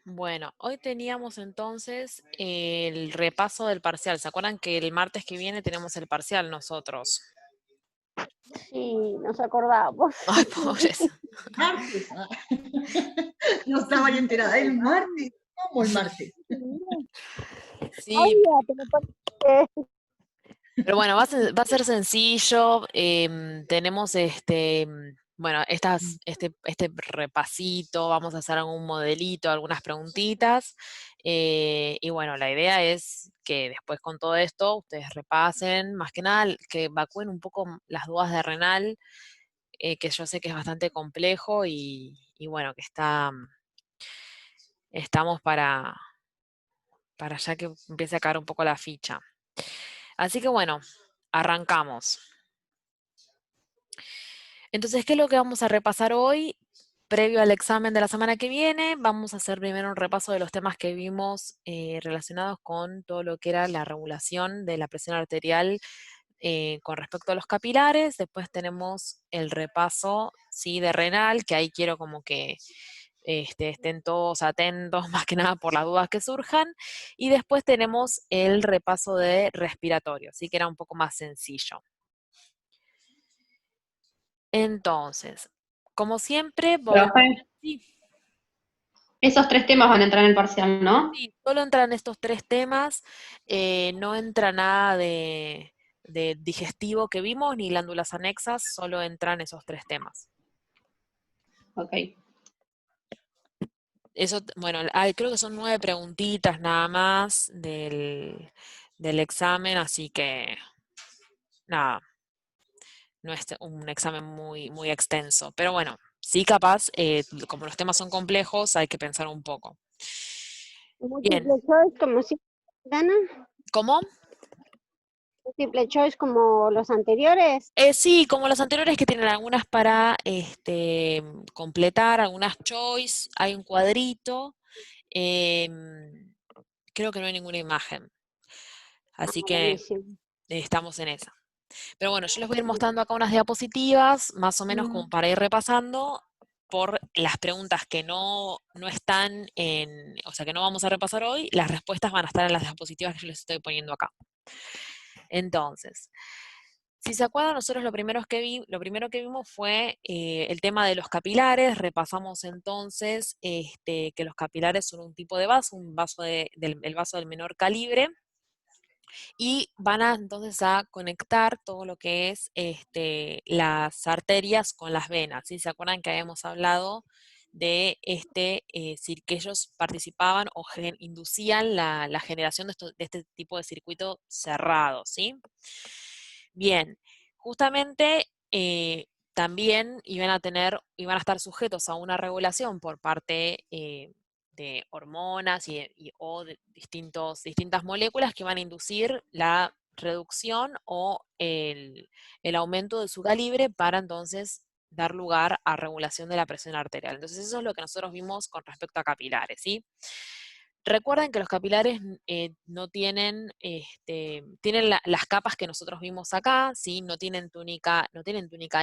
Bueno, hoy teníamos entonces el repaso del parcial. ¿Se acuerdan que el martes que viene tenemos el parcial nosotros? Sí, nos acordamos. Ay, pobres. Martes. No estaba ni enterada. ¿El martes? ¿Cómo el martes? Sí, Me parece. pero bueno, va a ser sencillo. Tenemos bueno, este repasito, vamos a hacer algún modelito, algunas preguntitas. Y bueno, la idea es que después con todo esto ustedes repasen, más que nada que evacúen un poco las dudas de renal, que yo sé que es bastante complejo y bueno, que estamos para ya que empiece a caer un poco la ficha. Así que bueno, arrancamos. Entonces, ¿qué es lo que vamos a repasar hoy? Previo al examen de la semana que viene, vamos a hacer primero un repaso de los temas que vimos relacionados con todo lo que era la regulación de la presión arterial con respecto a los capilares. Después tenemos el repaso, sí, de renal, que ahí quiero como que estén todos atentos, más que nada por las dudas que surjan. Y después tenemos el repaso de respiratorio, así que era un poco más sencillo. Entonces, como siempre, Profe, sí, esos 3 temas van a entrar en el parcial, ¿no? sí, solo entran estos tres temas, no entra nada de digestivo que vimos, ni glándulas anexas, solo entran esos tres temas. Ok. Eso, bueno, creo que son 9 preguntitas nada más del examen, así que nada, no es un examen muy extenso. Pero bueno, sí capaz, como los temas son complejos, hay que pensar un poco. Bien, Múltiple choice, como si gana. ¿cómo? Múltiple choice como los anteriores. Sí, como los anteriores que tienen algunas para completar, algunas choice, hay un cuadrito, em, creo que no hay ninguna imagen, así que Buenísimo. estamos en esa. Pero bueno, yo les voy a ir mostrando acá unas diapositivas, más o menos como para ir repasando por las preguntas que no están o sea, que no vamos a repasar hoy, las respuestas van a estar en las diapositivas que yo les estoy poniendo acá. Entonces, si se acuerdan, nosotros lo primero que vimos fue el tema de los capilares. Repasamos entonces que los capilares son un tipo de vaso, el vaso del menor calibre, y van entonces a conectar todo lo que es las arterias con las venas. ¿Sí? ¿Se acuerdan que habíamos hablado de que ellos participaban o inducían la generación de este tipo de circuito cerrado? ¿Sí? Bien, justamente también iban a estar sujetos a una regulación por parte de hormonas o de distintas moléculas que van a inducir la reducción o el aumento de su calibre para entonces dar lugar a regulación de la presión arterial. Entonces eso es lo que nosotros vimos con respecto a capilares, ¿sí? Recuerden que los capilares no tienen, tienen las capas que nosotros vimos acá, ¿sí? No tienen túnica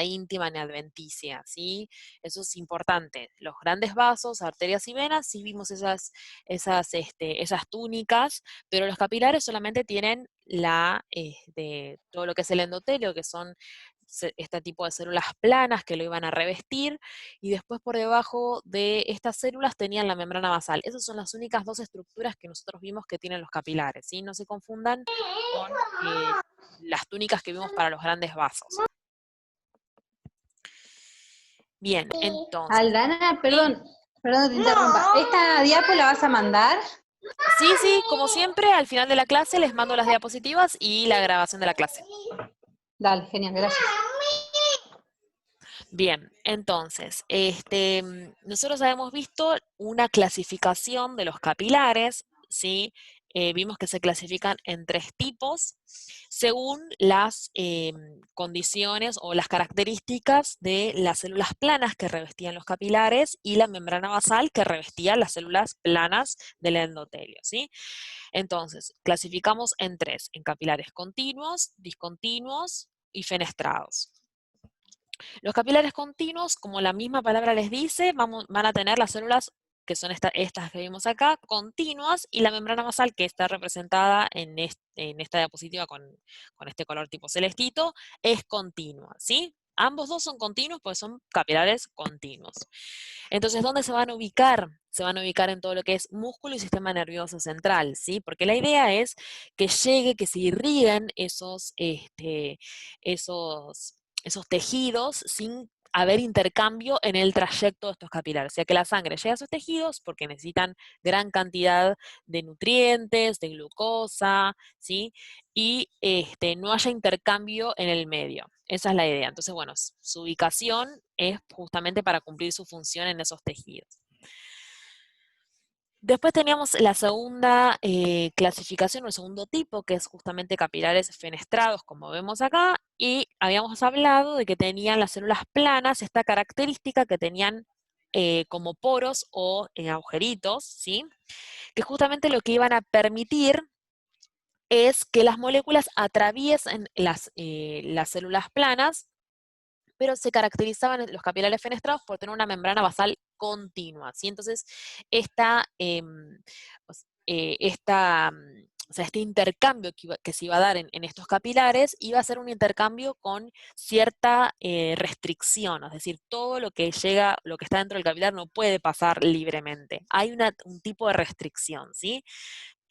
íntima ni adventicia, ¿sí? Eso es importante. Los grandes vasos, arterias y venas, sí vimos esas túnicas, pero los capilares solamente tienen todo lo que es el endotelio, que son este tipo de células planas que lo iban a revestir, y después por debajo de estas células tenían la membrana basal. Esas son las únicas dos estructuras que nosotros vimos que tienen los capilares, ¿sí? No se confundan con las túnicas que vimos para los grandes vasos. Bien, entonces. Aldana, perdón que te interrumpa. ¿Esta diapo la vas a mandar? Sí, sí, como siempre, al final de la clase les mando las diapositivas y la grabación de la clase. Dale, genial, gracias. Bien, entonces, nosotros habíamos visto una clasificación de los capilares, ¿sí? Vimos que se clasifican en 3 tipos según las condiciones o las características de las células planas que revestían los capilares y la membrana basal que revestía las células planas del endotelio, ¿sí? Entonces, clasificamos en 3, en capilares continuos, discontinuos y fenestrados. Los capilares continuos, como la misma palabra les dice, van a tener las células que son estas que vimos acá, continuas, y la membrana basal, que está representada en esta diapositiva con este color tipo celestito, es continua, ¿sí? Ambos dos son continuos porque son capilares continuos. Entonces, ¿dónde se van a ubicar? Se van a ubicar en todo lo que es músculo y sistema nervioso central, ¿sí? Porque la idea es que se irriguen esos tejidos sin haber intercambio en el trayecto de estos capilares. O sea, que la sangre llegue a esos tejidos porque necesitan gran cantidad de nutrientes, de glucosa, ¿sí? Y no haya intercambio en el medio. Esa es la idea. Entonces, bueno, su ubicación es justamente para cumplir su función en esos tejidos. Después teníamos la segunda clasificación, o el segundo tipo, que es justamente capilares fenestrados, como vemos acá, y habíamos hablado de que tenían las células planas esta característica que tenían como poros o agujeritos, ¿sí? Que justamente lo que iban a permitir es que las moléculas atraviesen las células planas, pero se caracterizaban los capilares fenestrados por tener una membrana basal continua, ¿sí? Entonces, o sea, este intercambio que se iba a dar en estos capilares iba a ser un intercambio con cierta restricción, es decir, todo lo que llega, lo que está dentro del capilar no puede pasar libremente. Hay un tipo de restricción, ¿sí?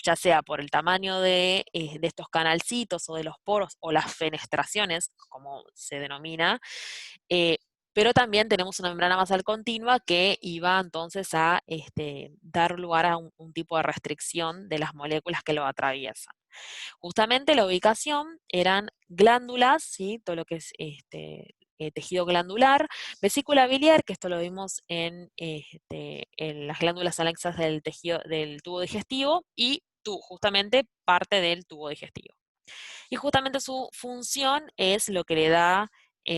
Ya sea por el tamaño de estos canalcitos o de los poros o las fenestraciones, como se denomina, eh, pero también tenemos una membrana basal continua que iba entonces a dar lugar a un tipo de restricción de las moléculas que lo atraviesan. Justamente la ubicación eran glándulas, ¿sí? Todo lo que es tejido glandular, vesícula biliar, que esto lo vimos en las glándulas anexas del tubo digestivo, y justamente parte del tubo digestivo. Y justamente su función es lo que le da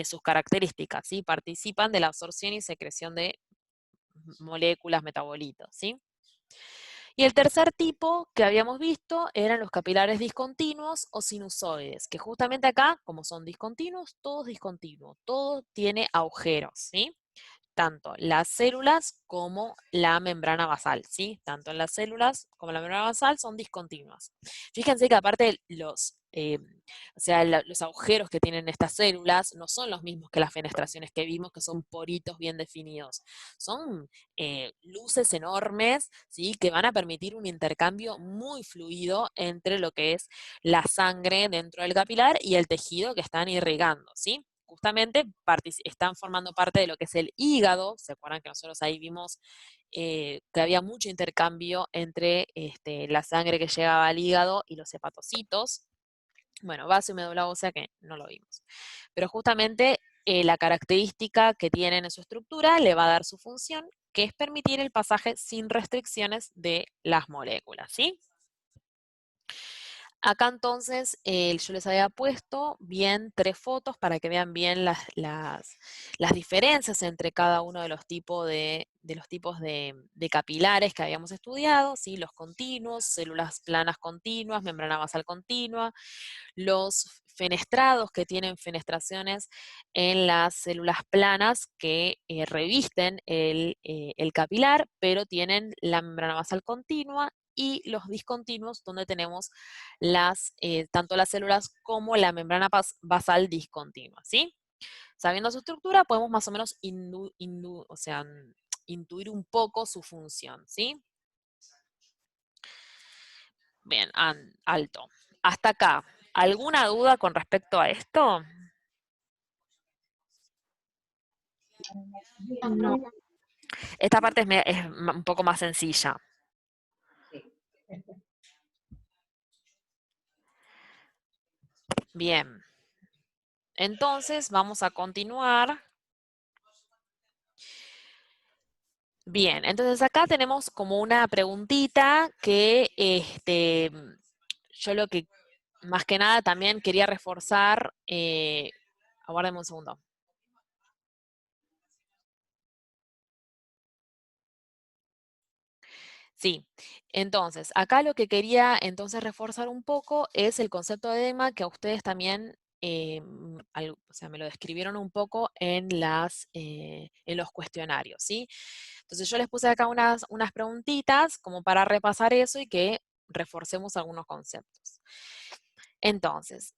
sus características, ¿sí? Participan de la absorción y secreción de moléculas, metabolitos, ¿sí? Y el tercer tipo que habíamos visto eran los capilares discontinuos o sinusoides, que justamente acá, como son discontinuos, todo tiene agujeros, ¿sí? Tanto las células como la membrana basal, ¿sí? Tanto las células como la membrana basal son discontinuas. Fíjense que aparte los agujeros que tienen estas células no son los mismos que las fenestraciones que vimos, que son poritos bien definidos. Son luces enormes, ¿sí? Que van a permitir un intercambio muy fluido entre lo que es la sangre dentro del capilar y el tejido que están irrigando, ¿sí? Justamente están formando parte de lo que es el hígado. ¿Se acuerdan que nosotros ahí vimos que había mucho intercambio entre la sangre que llegaba al hígado y los hepatocitos? Bueno, vaso y médula ósea que no lo vimos. Pero justamente la característica que tienen en su estructura le va a dar su función, que es permitir el pasaje sin restricciones de las moléculas, ¿sí? Acá entonces yo les había puesto bien 3 fotos para que vean bien las diferencias entre cada uno de los tipos de capilares que habíamos estudiado, ¿sí? Los continuos, células planas continuas, membrana basal continua, los fenestrados que tienen fenestraciones en las células planas que revisten el capilar, pero tienen la membrana basal continua, y los discontinuos, donde tenemos tanto las células como la membrana basal discontinua, ¿sí? Sabiendo su estructura, podemos más o menos intuir un poco su función, ¿sí? Bien, alto. Hasta acá, ¿alguna duda con respecto a esto? No. Esta parte es un poco más sencilla. Bien. Entonces, vamos a continuar. Bien, entonces acá tenemos como una preguntita que yo lo que más que nada también quería reforzar. Aguárdame un segundo. Sí, entonces, acá lo que quería entonces reforzar un poco es el concepto de edema que a ustedes también, o sea, me lo describieron un poco en los cuestionarios, ¿sí? Entonces yo les puse acá unas preguntitas como para repasar eso y que reforcemos algunos conceptos. Entonces,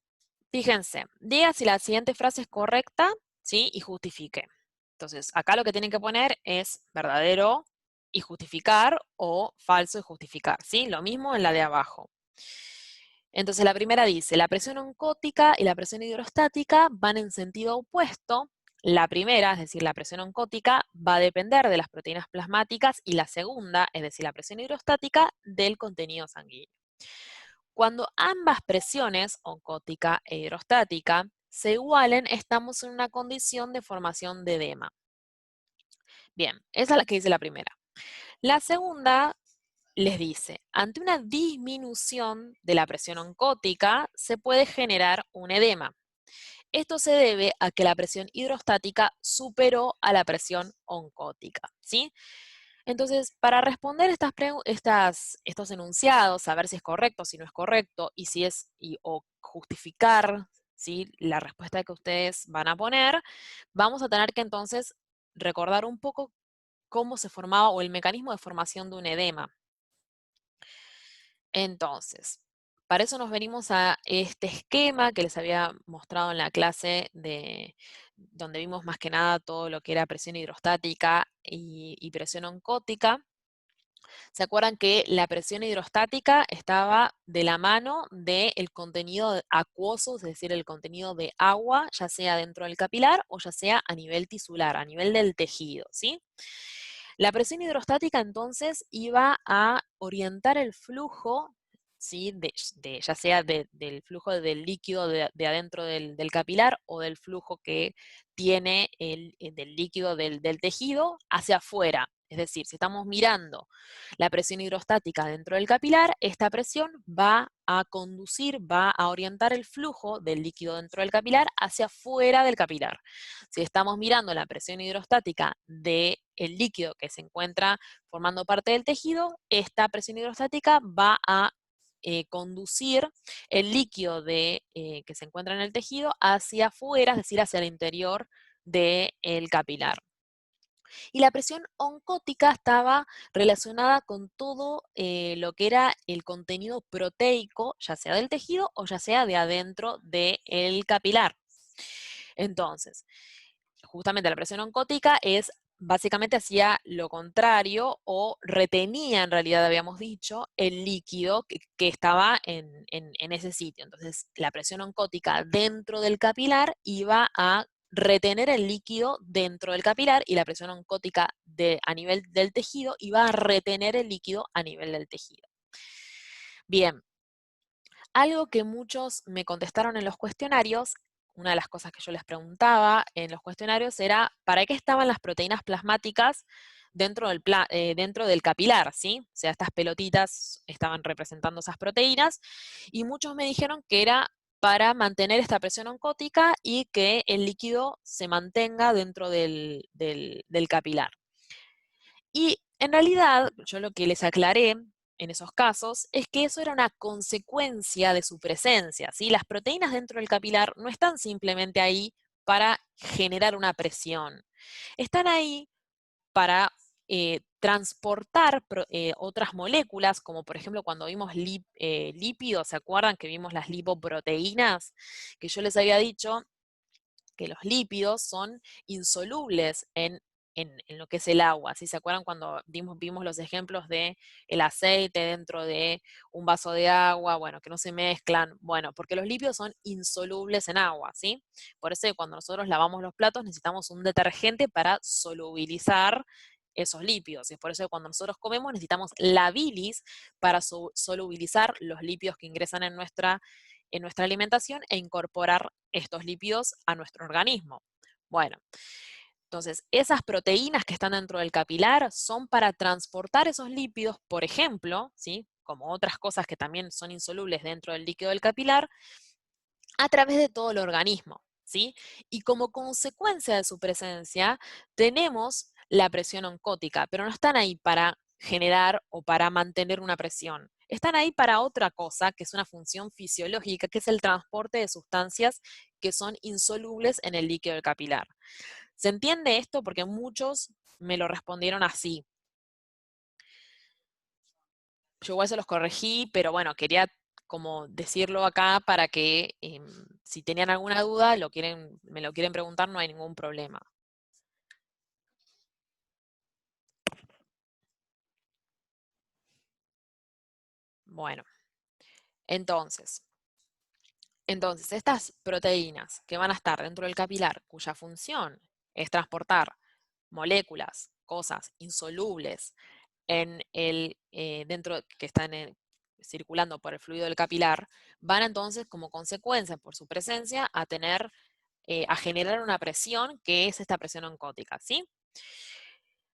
fíjense, diga si la siguiente frase es correcta, ¿sí? Y justifique. Entonces, acá lo que tienen que poner es verdadero y justificar o falso y justificar, ¿sí? Lo mismo en la de abajo. Entonces, la primera dice, la presión oncótica y la presión hidrostática van en sentido opuesto. La primera, es decir, la presión oncótica, va a depender de las proteínas plasmáticas y la segunda, es decir, la presión hidrostática, del contenido sanguíneo. Cuando ambas presiones, oncótica e hidrostática, se igualen, estamos en una condición de formación de edema. Bien, esa es la que dice la primera. La segunda les dice, ante una disminución de la presión oncótica, se puede generar un edema. Esto se debe a que la presión hidrostática superó a la presión oncótica, ¿sí? Entonces, para responder estos enunciados, saber si es correcto, si no es correcto, y si es, o justificar, ¿sí?, la respuesta que ustedes van a poner, vamos a tener que entonces recordar un poco cómo se formaba o el mecanismo de formación de un edema. Entonces, para eso nos venimos a este esquema que les había mostrado en la clase donde vimos más que nada todo lo que era presión hidrostática y presión oncótica. ¿Se acuerdan que la presión hidrostática estaba de la mano del contenido acuoso, es decir, el contenido de agua, ya sea dentro del capilar o ya sea a nivel tisular, a nivel del tejido, ¿sí? La presión hidrostática entonces iba a orientar el flujo, ¿sí?, ya sea del flujo del líquido de adentro del capilar o del flujo que tiene del líquido del tejido hacia afuera. Es decir, si estamos mirando la presión hidrostática dentro del capilar, esta presión va a conducir, va a orientar el flujo del líquido dentro del capilar hacia afuera del capilar. Si estamos mirando la presión hidrostática del líquido que se encuentra formando parte del tejido, esta presión hidrostática va a conducir el líquido que se encuentra en el tejido hacia afuera, es decir, hacia el interior del capilar. Y la presión oncótica estaba relacionada con todo lo que era el contenido proteico, ya sea del tejido o ya sea de adentro del capilar. Entonces, justamente la presión oncótica básicamente hacía lo contrario o retenía, en realidad habíamos dicho, el líquido que estaba en ese sitio. Entonces, la presión oncótica dentro del capilar iba a retener el líquido dentro del capilar y la presión oncótica a nivel del tejido iba a retener el líquido a nivel del tejido. Bien, algo que muchos me contestaron en los cuestionarios, una de las cosas que yo les preguntaba en los cuestionarios era, ¿para qué estaban las proteínas plasmáticas dentro del capilar? ¿Sí? O sea, estas pelotitas estaban representando esas proteínas, y muchos me dijeron que era para mantener esta presión oncótica y que el líquido se mantenga dentro del capilar. Y en realidad, yo lo que les aclaré en esos casos es que eso era una consecuencia de su presencia, ¿sí? Las proteínas dentro del capilar no están simplemente ahí para generar una presión. Están ahí para transportar otras moléculas, como por ejemplo cuando vimos lípidos, ¿se acuerdan que vimos las lipoproteínas? Que yo les había dicho que los lípidos son insolubles en lo que es el agua. ¿Sí? ¿Se acuerdan cuando vimos los ejemplos de el aceite dentro de un vaso de agua? Bueno, que no se mezclan. Bueno, porque los lípidos son insolubles en agua, ¿sí? Por eso cuando nosotros lavamos los platos necesitamos un detergente para solubilizar esos lípidos. Y es por eso que cuando nosotros comemos necesitamos la bilis para solubilizar los lípidos que ingresan en nuestra alimentación e incorporar estos lípidos a nuestro organismo. Bueno, entonces esas proteínas que están dentro del capilar son para transportar esos lípidos, por ejemplo, ¿sí? Como otras cosas que también son insolubles dentro del líquido del capilar, a través de todo el organismo, ¿sí? Y como consecuencia de su presencia, tenemos la presión oncótica, pero no están ahí para generar o para mantener una presión. Están ahí para otra cosa, que es una función fisiológica, que es el transporte de sustancias que son insolubles en el líquido del capilar. ¿Se entiende esto? Porque muchos me lo respondieron así. Yo igual se los corregí, pero bueno, quería como decirlo acá para que si tenían alguna duda, me lo quieren preguntar, no hay ningún problema. Bueno, entonces estas proteínas que van a estar dentro del capilar, cuya función es transportar moléculas, cosas insolubles dentro que están circulando por el fluido del capilar, van entonces como consecuencia por su presencia a generar una presión que es esta presión oncótica, ¿sí?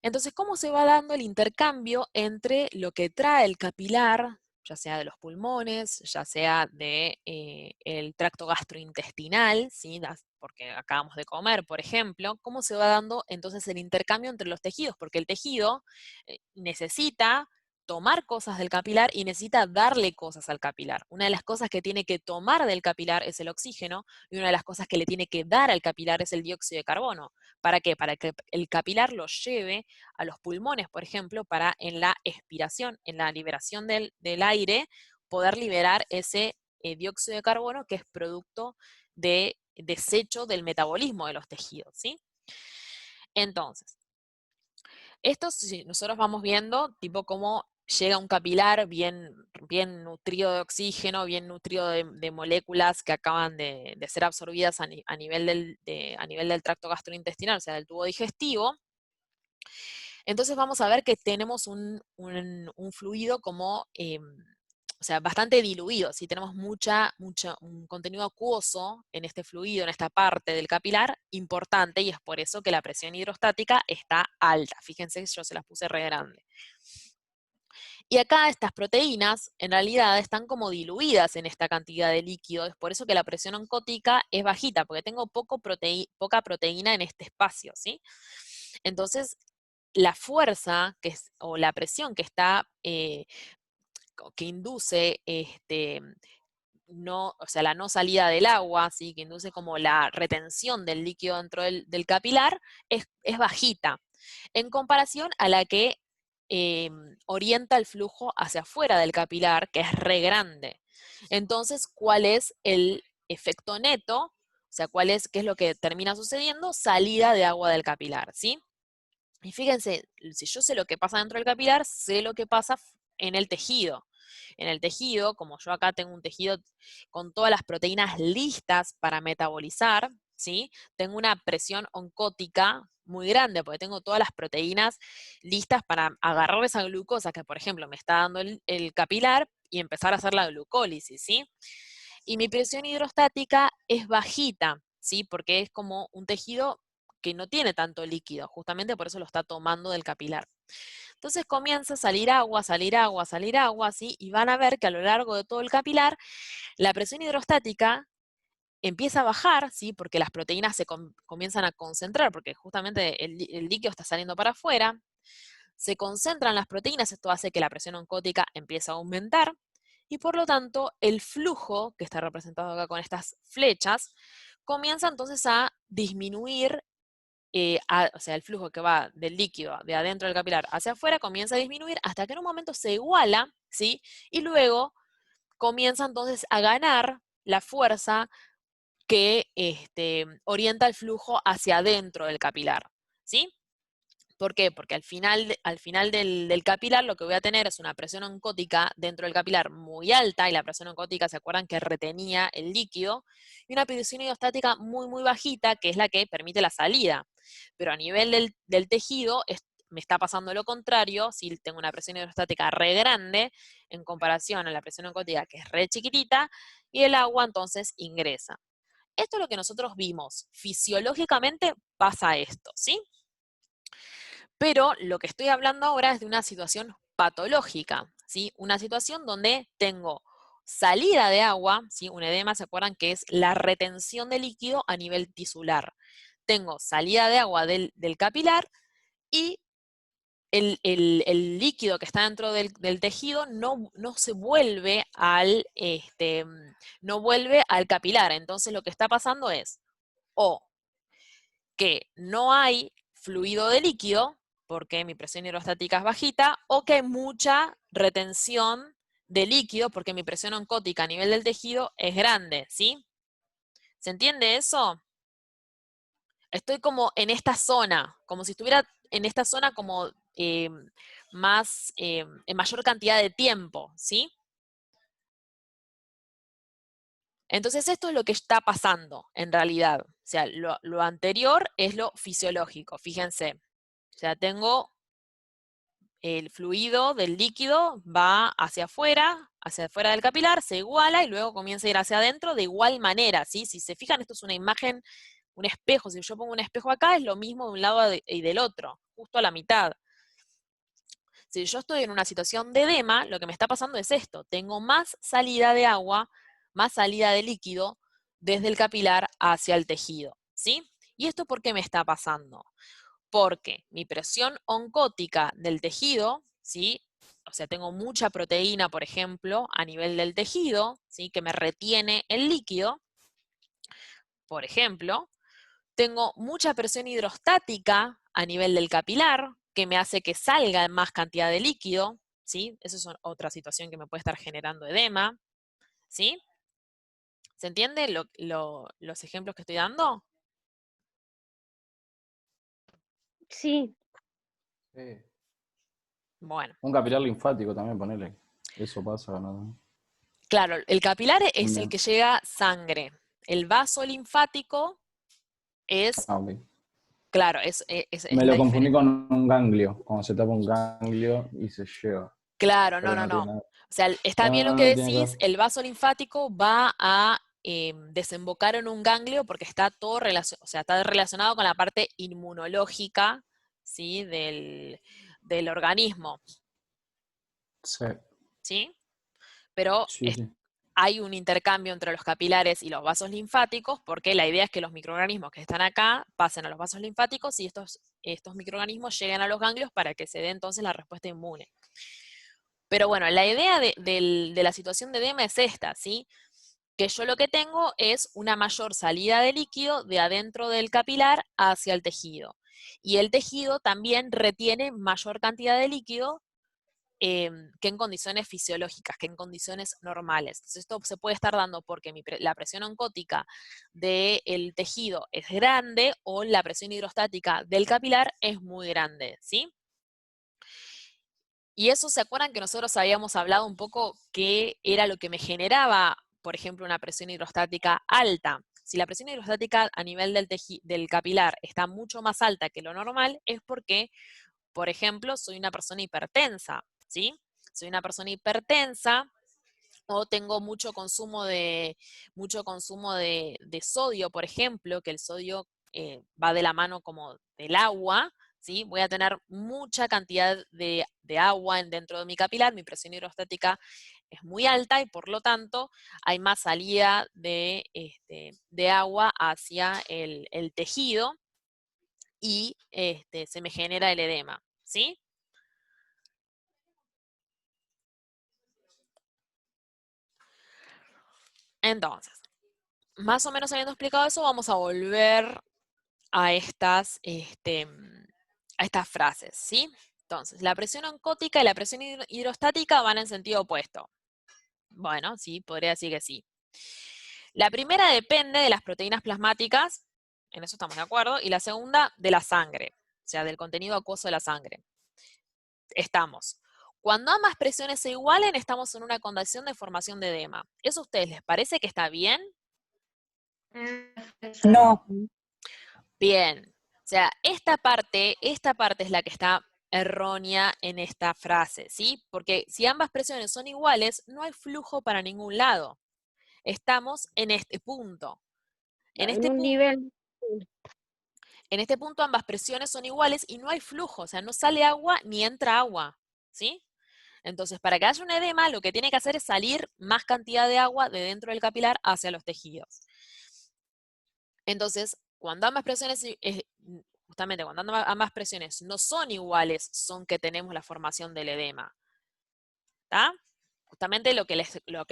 Entonces, ¿cómo se va dando el intercambio entre lo que trae el capilar, ya sea de los pulmones, ya sea del tracto gastrointestinal, ¿sí? Porque acabamos de comer, por ejemplo? ¿Cómo se va dando entonces el intercambio entre los tejidos? Porque el tejido necesita tomar cosas del capilar y necesita darle cosas al capilar. Una de las cosas que tiene que tomar del capilar es el oxígeno y una de las cosas que le tiene que dar al capilar es el dióxido de carbono. ¿Para qué? Para que el capilar lo lleve a los pulmones, por ejemplo, para en la expiración, en la liberación del aire, poder liberar ese dióxido de carbono que es producto de desecho del metabolismo de los tejidos, ¿sí? Entonces, esto si nosotros vamos viendo, tipo cómo llega un capilar bien nutrido de oxígeno, bien nutrido de moléculas que acaban de ser absorbidas a nivel del tracto gastrointestinal, o sea, del tubo digestivo. Entonces vamos a ver que tenemos un fluido como, o sea, bastante diluido, ¿sí? Tenemos un contenido acuoso en este fluido, en esta parte del capilar, importante, y es por eso que la presión hidrostática está alta. Fíjense, yo se las puse re grande. Y acá estas proteínas, en realidad, están como diluidas en esta cantidad de líquido, es por eso que la presión oncótica es bajita, porque tengo poca proteína en este espacio, ¿sí? Entonces, la fuerza o la presión que induce o sea, la no salida del agua, ¿sí? Que induce como la retención del líquido dentro del capilar, es bajita, en comparación a la que orienta el flujo hacia afuera del capilar, que es re grande. Entonces, ¿cuál es el efecto neto? O sea, qué es lo que termina sucediendo? Salida de agua del capilar, ¿sí? Y fíjense, si yo sé lo que pasa dentro del capilar, sé lo que pasa en el tejido. En el tejido, como yo acá tengo un tejido con todas las proteínas listas para metabolizar, ¿sí? Tengo una presión oncótica muy grande, porque tengo todas las proteínas listas para agarrar esa glucosa que, por ejemplo, me está dando el capilar y empezar a hacer la glucólisis, ¿sí? Y mi presión hidrostática es bajita, ¿sí? Porque es como un tejido que no tiene tanto líquido, justamente por eso lo está tomando del capilar. Entonces comienza a salir agua, salir agua, salir agua, ¿sí? Y van a ver que a lo largo de todo el capilar, la presión hidrostática empieza a bajar, ¿sí? Porque las proteínas se comienzan a concentrar, porque justamente el líquido está saliendo para afuera, se concentran las proteínas, esto hace que la presión oncótica empiece a aumentar, y por lo tanto el flujo, que está representado acá con estas flechas, comienza entonces a disminuir, o sea, el flujo que va del líquido de adentro del capilar hacia afuera comienza a disminuir hasta que en un momento se iguala, ¿sí? Y luego comienza entonces a ganar la fuerza que orienta el flujo hacia adentro del capilar, ¿sí? ¿Por qué? Porque al final del capilar lo que voy a tener es una presión oncótica dentro del capilar muy alta, y la presión oncótica, ¿se acuerdan que retenía el líquido? Y una presión hidrostática muy, muy bajita, que es la que permite la salida. Pero a nivel del tejido me está pasando lo contrario, si tengo una presión hidrostática re grande en comparación a la presión oncótica, que es re chiquitita, y el agua entonces ingresa. Esto es lo que nosotros vimos. Fisiológicamente pasa esto, ¿sí? Pero lo que estoy hablando ahora es de una situación patológica, ¿sí? Una situación donde tengo salida de agua, ¿sí? Un edema, ¿se acuerdan que es la retención de líquido a nivel tisular? Tengo salida de agua del capilar y el líquido que está dentro del tejido no se vuelve no vuelve al capilar. Entonces lo que está pasando es, o que no hay fluido de líquido, porque mi presión hidrostática es bajita, o que hay mucha retención de líquido, porque mi presión oncótica a nivel del tejido es grande, ¿sí? ¿Se entiende eso? Estoy como en esta zona, como si estuviera en esta zona como más, en mayor cantidad de tiempo, ¿sí? Entonces esto es lo que está pasando en realidad. O sea, lo anterior es lo fisiológico, fíjense. O sea, tengo el fluido del líquido va hacia afuera del capilar, se iguala y luego comienza a ir hacia adentro de igual manera, ¿sí? Si se fijan, esto es una imagen, un espejo. Si yo pongo un espejo acá, es lo mismo de un lado y del otro, justo a la mitad. Si yo estoy en una situación de edema, lo que me está pasando es esto. Tengo más salida de agua, más salida de líquido desde el capilar hacia el tejido, ¿sí? ¿Y esto por qué me está pasando? Porque mi presión oncótica del tejido, ¿sí? O sea, tengo mucha proteína, por ejemplo, a nivel del tejido, ¿sí? Que me retiene el líquido, por ejemplo. Tengo mucha presión hidrostática a nivel del capilar, que me hace que salga más cantidad de líquido, ¿sí? Esa es otra situación que me puede estar generando edema, ¿sí? ¿Se entiende los ejemplos que estoy dando? Sí, Sí. Bueno, Un capilar linfático también, ponele. Eso pasa, ¿no? claro, el capilar es el No. que llega sangre. El vaso linfático es, Ah, ok. claro, es Me la lo confundí diferencia. con un ganglio, cuando se tapa un ganglio y se lleva. Claro, no, Pero no, no no. tiene O nada. sea, está bien lo No, que no tiene que decís, ver. el vaso linfático va a desembocar en un ganglio porque está todo o sea, está relacionado con la parte inmunológica, ¿sí? del organismo, Sí, ¿sí? Pero sí, sí. hay un intercambio entre los capilares y los vasos linfáticos, porque la idea es que los microorganismos que están acá pasen a los vasos linfáticos y estos microorganismos lleguen a los ganglios para que se dé entonces la respuesta inmune. Pero bueno, la idea de la situación de edema es esta, ¿sí? Que yo lo que tengo es una mayor salida de líquido de adentro del capilar hacia el tejido. Y el tejido también retiene mayor cantidad de líquido que en condiciones fisiológicas, que en condiciones normales. Entonces esto se puede estar dando porque la presión oncótica del tejido es grande o la presión hidrostática del capilar es muy grande, ¿sí? Y eso, ¿se acuerdan que nosotros habíamos hablado un poco qué era lo que me generaba, por ejemplo, una presión hidrostática alta? Si la presión hidrostática a nivel del capilar está mucho más alta que lo normal, es porque, por ejemplo, soy una persona hipertensa, ¿sí? Soy una persona hipertensa o tengo mucho consumo de sodio, por ejemplo, que el sodio va de la mano como del agua, ¿sí? Voy a tener mucha cantidad de agua dentro de mi capilar, mi presión hidrostática es muy alta y por lo tanto hay más salida de agua hacia el tejido y se me genera el edema, ¿sí? Entonces, más o menos habiendo explicado eso, vamos a volver a estas frases, ¿sí? Entonces, la presión oncótica y la presión hidrostática van en sentido opuesto. Bueno, sí, podría decir que sí. La primera depende de las proteínas plasmáticas, en eso estamos de acuerdo, y la segunda de la sangre, o sea, del contenido acuoso de la sangre. Estamos. Cuando ambas presiones se igualen, estamos en una condición de formación de edema. ¿Eso a ustedes les parece que está bien? No. Bien. O sea, esta parte es la que está errónea en esta frase, ¿sí? Porque si ambas presiones son iguales, no hay flujo para ningún lado. Estamos en este punto. En este En un punto, nivel. ambas presiones son iguales y no hay flujo, o sea, no sale agua ni entra agua, ¿sí? Entonces, para que haya un edema, lo que tiene que hacer es salir más cantidad de agua de dentro del capilar hacia los tejidos. Entonces, cuando ambas presiones, justamente cuando ambas presiones no son iguales, son que tenemos la formación del edema. ¿Está? Justamente lo que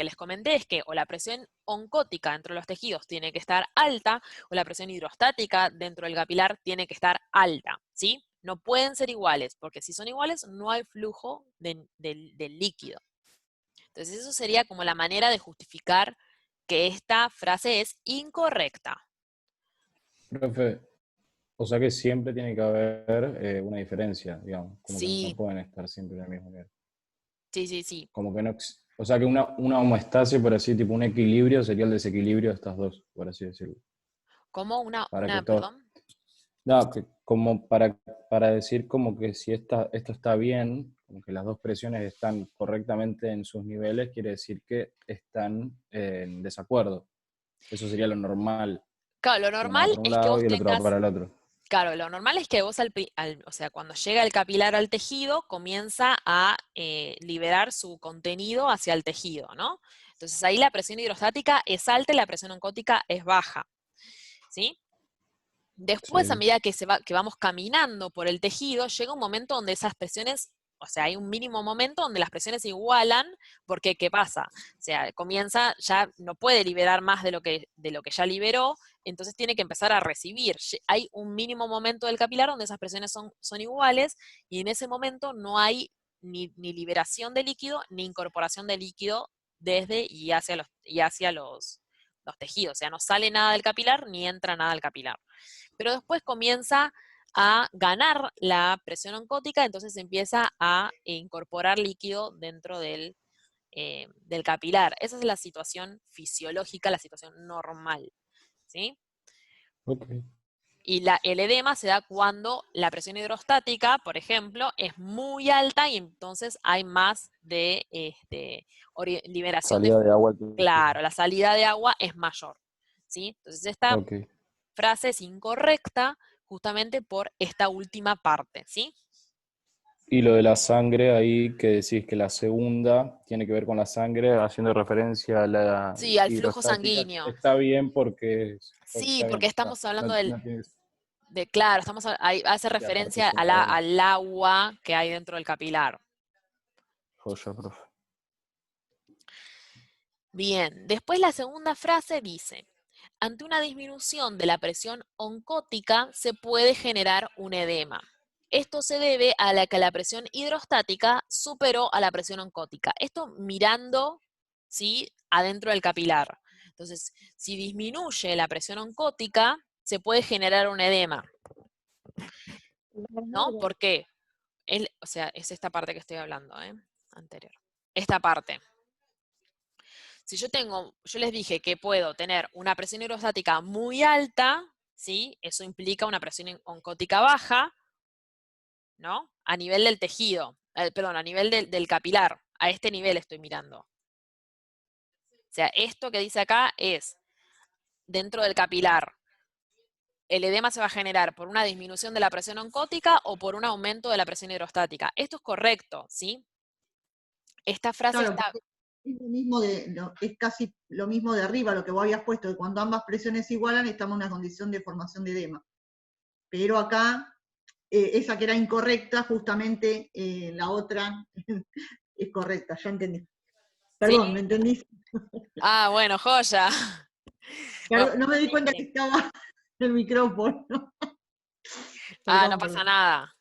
les comenté es que o la presión oncótica dentro de los tejidos tiene que estar alta, o la presión hidrostática dentro del capilar tiene que estar alta, ¿sí? No pueden ser iguales, porque si son iguales no hay flujo del líquido. Entonces eso sería como la manera de justificar que esta frase es incorrecta. Profe, o sea que siempre tiene que haber una diferencia, digamos, como que no Sí, pueden estar siempre en el mismo nivel. sí. Como que no, o sea que una homeostasis, por así, tipo un equilibrio, sería el desequilibrio de estas dos, por así decirlo. Como Para que todo, perdón. no, que como para decir como que si esto está bien, como que las dos presiones están correctamente en sus niveles, quiere decir que están en desacuerdo. Eso sería lo normal. Claro, lo Si uno va normal para un es que lado vos y el otro va tengas, para el otro. claro, lo normal es que vos, o sea, cuando llega el capilar al tejido, comienza a liberar su contenido hacia el tejido, ¿no? Entonces ahí la presión hidrostática es alta y la presión oncótica es baja, ¿sí? Después, a Sí. medida que vamos caminando por el tejido, llega un momento donde esas presiones, o sea, hay un mínimo momento donde las presiones se igualan, porque ¿qué pasa? O sea, comienza, ya no puede liberar más de lo que ya liberó, entonces tiene que empezar a recibir. Hay un mínimo momento del capilar donde esas presiones son iguales, y en ese momento no hay ni liberación de líquido, ni incorporación de líquido desde y hacia los tejidos. O sea, no sale nada del capilar, ni entra nada al capilar. Pero después comienza a ganar la presión oncótica, entonces empieza a incorporar líquido dentro del capilar. Esa es la situación fisiológica, la situación normal, ¿sí? Ok. Y el edema se da cuando la presión hidrostática, por ejemplo, es muy alta y entonces hay más de liberación de Salida de flujo. agua al tejido. Claro, la salida de agua es mayor, ¿sí? Entonces esta Ok. frase es incorrecta justamente por esta última parte, ¿sí? Y lo de la sangre, ahí que decís que la segunda tiene que ver con la sangre, haciendo referencia a la Sí, al flujo hidrostática, sanguíneo. está bien porque Sí, está porque bien, estamos hablando no tiene claro, ahí hace y aparte referencia sin cadena. al agua que hay dentro del capilar. Joya, profe. Bien, después la segunda frase dice, ante una disminución de la presión oncótica se puede generar un edema. Esto se debe a la que la presión hidrostática superó a la presión oncótica. Esto mirando, ¿sí?, adentro del capilar. Entonces, si disminuye la presión oncótica, se puede generar un edema, ¿no? ¿Por qué? O sea, es esta parte que estoy hablando, anterior. Esta parte. Si yo les dije que puedo tener una presión hidrostática muy alta, ¿sí? Eso implica una presión oncótica baja, ¿no? A nivel del tejido, perdón, a nivel del capilar, a este nivel estoy mirando. O sea, esto que dice acá es, dentro del capilar, el edema se va a generar por una disminución de la presión oncótica o por un aumento de la presión hidrostática. Esto es correcto, ¿sí? Esta frase Claro, está... porque es lo mismo es casi lo mismo de arriba, lo que vos habías puesto, que cuando ambas presiones se igualan estamos en una condición de formación de edema. Pero acá, esa que era incorrecta, justamente la otra es correcta, ya entendí. ¿Sí? Perdón, ¿me entendí? Ah, bueno, joya. Bueno, No me di cuenta que estaba el micrófono. ah, no Perdón, pasa perdón. nada.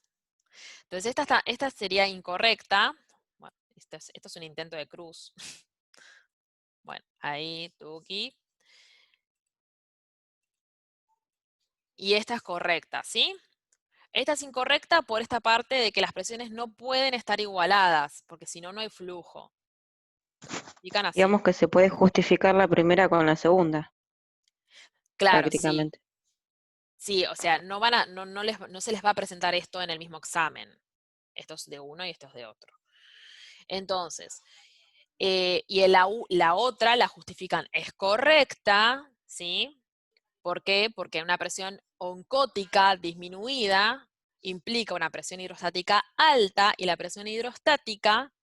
Entonces esta sería incorrecta. Bueno, esto es un intento de cruz. Bueno, ahí, tuki. y esta es correcta, ¿sí? Esta es incorrecta por esta parte de que las presiones no pueden estar igualadas, porque si no, no hay flujo. Fijan así. Digamos que se puede justificar la primera con la segunda, Claro, sí. prácticamente. Sí, o sea, no se les va a presentar esto en el mismo examen. Esto es de uno y esto es de otro. Entonces, y la otra la justifican, es correcta, ¿sí? ¿Por qué? Porque una presión oncótica disminuida implica una presión hidrostática alta y la presión hidrostática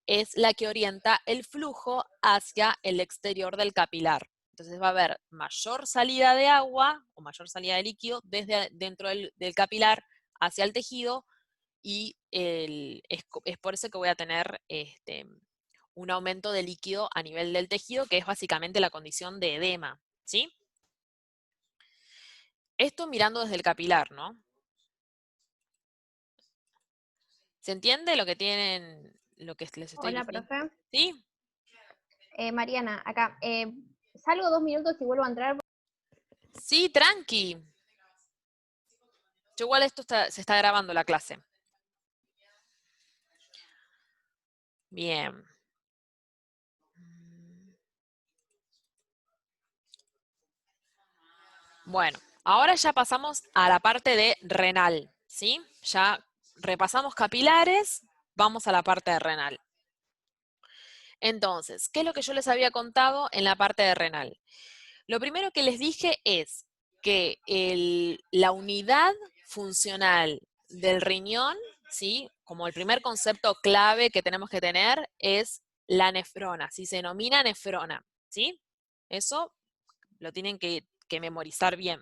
es la que orienta el flujo hacia el exterior del capilar. Entonces va a haber mayor salida de agua o mayor salida de líquido desde dentro del capilar hacia el tejido y es por eso que voy a tener un aumento de líquido a nivel del tejido, que es básicamente la condición de edema, ¿sí? Esto mirando desde el capilar, ¿no? ¿Se entiende lo que tienen, lo que les estoy Hola, diciendo? profe. ¿Sí? Mariana, acá. Salgo 2 minutos y vuelvo a entrar. Sí, tranqui. Yo igual se está grabando la clase. Bien. Bueno, ahora ya pasamos a la parte de renal, ¿sí? Ya repasamos capilares, vamos a la parte de renal. Entonces, ¿qué es lo que yo les había contado en la parte de renal? Lo primero que les dije es que la unidad funcional del riñón, ¿sí? Como el primer concepto clave que tenemos que tener es la nefrona, ¿sí? Se denomina nefrona, ¿sí? Eso lo tienen que memorizar bien.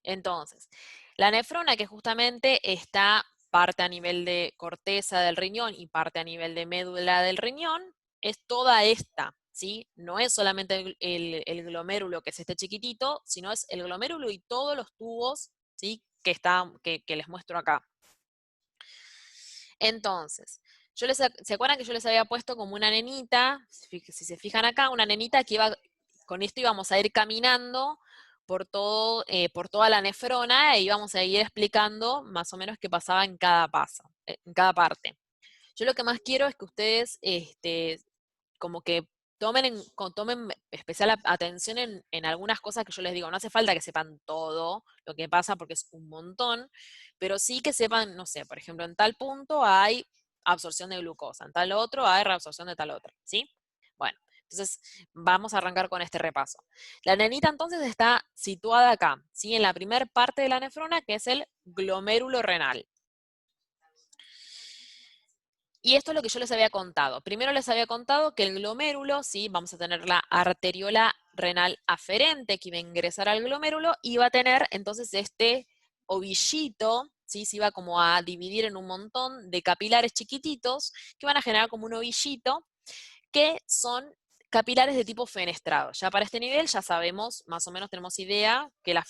Entonces, la nefrona, que justamente está parte a nivel de corteza del riñón y parte a nivel de médula del riñón, es toda esta, ¿sí? No es solamente el glomérulo, que es este chiquitito, sino es el glomérulo y todos los tubos, ¿sí? Que les muestro acá. Entonces, ¿se acuerdan que yo les había puesto como una nenita? Si se fijan acá, una nenita que con esto íbamos a ir caminando por toda la nefrona e íbamos a ir explicando más o menos qué pasaba en cada paso, en cada parte. Yo lo que más quiero es que ustedes como que tomen especial atención en algunas cosas que yo les digo. No hace falta que sepan todo lo que pasa porque es un montón, pero sí que sepan, no sé, por ejemplo, en tal punto hay absorción de glucosa, en tal otro hay reabsorción de tal otra, ¿sí? Bueno, entonces vamos a arrancar con este repaso. La nenita entonces está situada acá, ¿sí? En la primera parte de la nefrona, que es el glomérulo renal. Y esto es lo que yo les había contado. Primero les había contado que el glomérulo, ¿sí? Vamos a tener la arteriola renal aferente que iba a ingresar al glomérulo y va a tener entonces este ovillito, ¿sí? Se iba como a dividir en un montón de capilares chiquititos que van a generar como un ovillito que son capilares de tipo fenestrado. Ya para este nivel ya sabemos, más o menos tenemos idea que los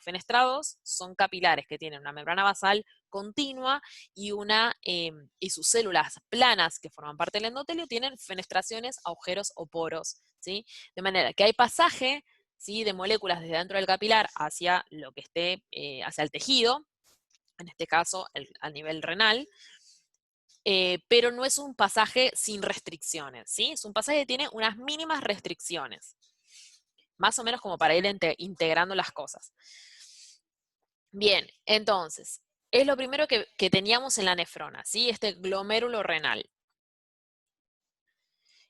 fenestrados son capilares que tienen una membrana basal continua y y sus células planas que forman parte del endotelio tienen fenestraciones, agujeros o poros, ¿sí? De manera que hay pasaje, ¿sí? De moléculas desde dentro del capilar hacia lo que esté, hacia el tejido, en este caso a nivel renal, pero no es un pasaje sin restricciones, ¿sí? Es un pasaje que tiene unas mínimas restricciones, más o menos como para ir integrando las cosas. Bien, entonces, es lo primero que teníamos en la nefrona, ¿sí? Este glomérulo renal.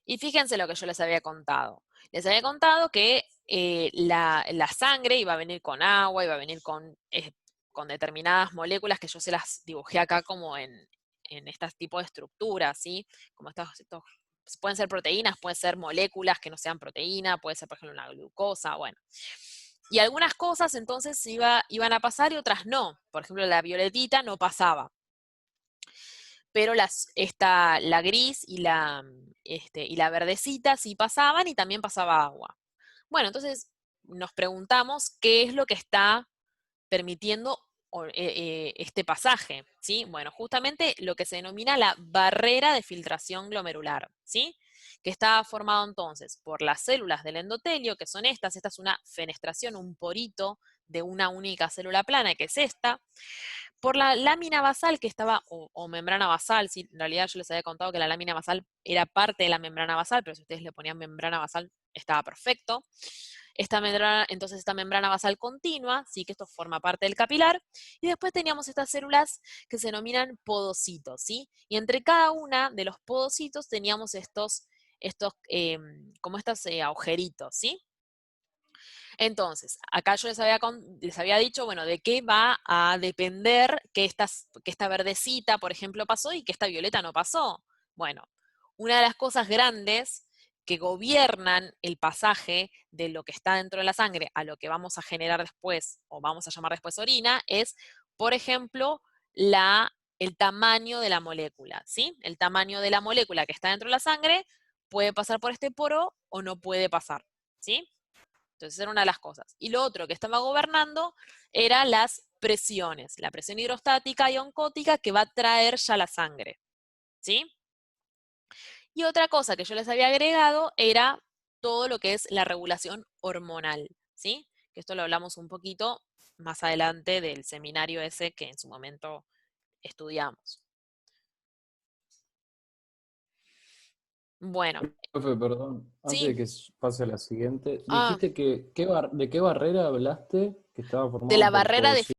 Y fíjense lo que yo les había contado. Les había contado que la sangre iba a venir con agua, iba a venir con determinadas moléculas que yo se las dibujé acá como en este tipo de estructuras, ¿sí? Como pueden ser proteínas, pueden ser moléculas que no sean proteína, puede ser, por ejemplo, una glucosa, bueno. Y algunas cosas entonces iban a pasar y otras no. Por ejemplo, la violetita no pasaba. Pero la gris y la verdecita sí pasaban y también pasaba agua. Bueno, entonces nos preguntamos qué es lo que está permitiendo este pasaje, ¿sí? Bueno, justamente lo que se denomina la barrera de filtración glomerular, ¿sí? Que está formado entonces por las células del endotelio, que son esta es una fenestración, un porito de una única célula plana, que es esta, por la lámina basal que estaba, o membrana basal, sí, en realidad yo les había contado que la lámina basal era parte de la membrana basal, pero si ustedes le ponían membrana basal estaba perfecto. Entonces esta membrana basal continua, sí, que esto forma parte del capilar, y después teníamos estas células que se denominan podocitos, ¿sí? Y entre cada una de los podocitos teníamos estos como estos agujeritos, ¿sí? Entonces, acá yo les había dicho, bueno, de qué va a depender que esta verdecita, por ejemplo, pasó y que esta violeta no pasó. Bueno, una de las cosas grandes que gobiernan el pasaje de lo que está dentro de la sangre a lo que vamos a generar después, o vamos a llamar después orina, es, por ejemplo, el tamaño de la molécula, ¿sí? El tamaño de la molécula que está dentro de la sangre puede pasar por este poro o no puede pasar, ¿sí? Entonces era una de las cosas. Y lo otro que estaba gobernando eran las presiones, la presión hidrostática y oncótica que va a traer ya la sangre, ¿sí? Y otra cosa que yo les había agregado era todo lo que es la regulación hormonal, ¿sí? Que esto lo hablamos un poquito más adelante del seminario ese que en su momento estudiamos. Bueno, Profe, perdón, antes sí. de que pase a la siguiente, Ah, dijiste que, de qué barrera hablaste que estaba de la formada por barrera de podocitos.